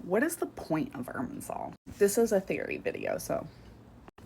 what is the point of Irminsul? This is a theory video, so,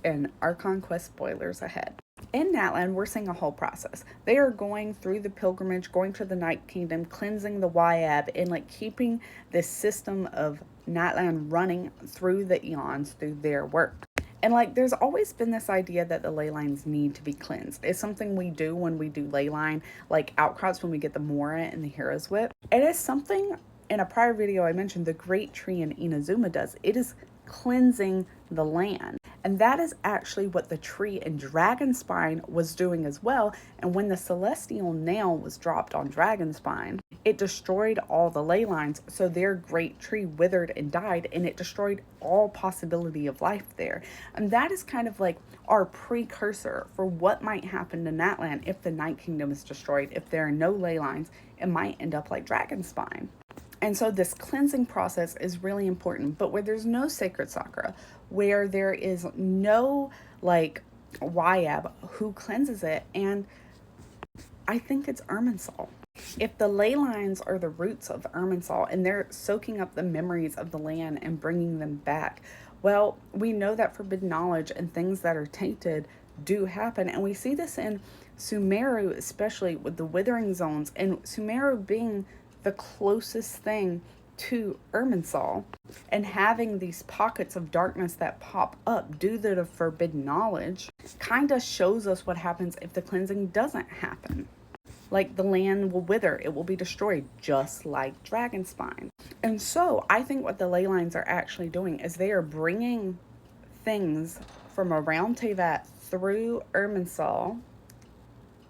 and Archon Quest spoilers ahead. In Natlan, we're seeing a whole process. They are going through the pilgrimage, going to the Night Kingdom, cleansing the Wyab, and like keeping this system of Natlan running through the eons through their work. And like there's always been this idea that the ley lines need to be cleansed. It's something we do when we do ley line, like outcrops when we get the Mora and the Hero's Whip. It is something in a prior video I mentioned the Great Tree in Inazuma does. It is cleansing the land. And that is actually what the tree in Dragonspine was doing as well. And when the Celestial Nail was dropped on Dragonspine, it destroyed all the ley lines. So their great tree withered and died, and it destroyed all possibility of life there. And that is kind of like our precursor for what might happen to Natlan if the Night Kingdom is destroyed. If there are no ley lines, it might end up like Dragonspine. And so this cleansing process is really important, but where there's no sacred Sakura, where there is no like Wyab who cleanses it, and I think it's Irminsul. If the ley lines are the roots of Irminsul and they're soaking up the memories of the land and bringing them back, well, we know that forbidden knowledge and things that are tainted do happen, and we see this in Sumeru, especially with the withering zones, and Sumeru being the closest thing to Irminsul, and having these pockets of darkness that pop up due to the forbidden knowledge kind of shows us what happens if the cleansing doesn't happen. Like the land will wither, it will be destroyed, just like Dragonspine. And so I think what the ley lines are actually doing is they are bringing things from around Teyvat through Irminsul,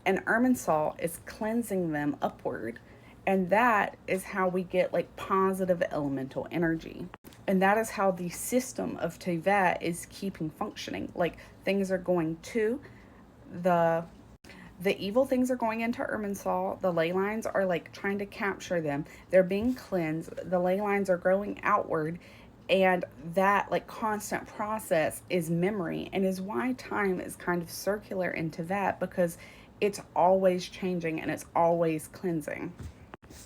and Irminsul is cleansing them upward. And that is how we get like positive elemental energy. And that is how the system of Teyvat is keeping functioning. Like things are going to the evil things are going into Irminsul. The ley lines are like trying to capture them. They're being cleansed. The ley lines are growing outward. And that like constant process is memory, and is why time is kind of circular in Teyvat, because it's always changing and it's always cleansing.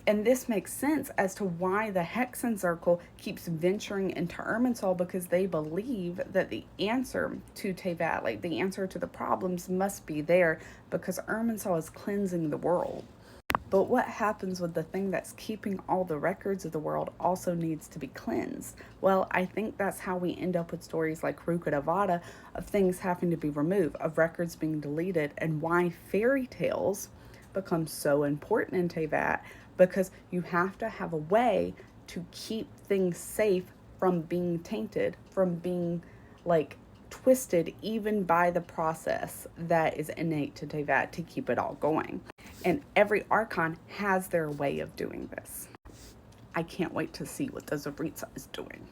And this makes sense as to why the Hexen Circle keeps venturing into Irminsul, because they believe that the answer to Teyvat, like the answer to the problems, must be there, because Irminsul is cleansing the world. But what happens with the thing that's keeping all the records of the world also needs to be cleansed? Well, I think that's how we end up with stories like Rukkadevata, of things having to be removed, of records being deleted, and why fairy tales become so important in Teyvat, because you have to have a way to keep things safe from being tainted, from being like twisted even by the process that is innate to Teyvat to keep it all going. And every Archon has their way of doing this. I can't wait to see what the Zaritza is doing.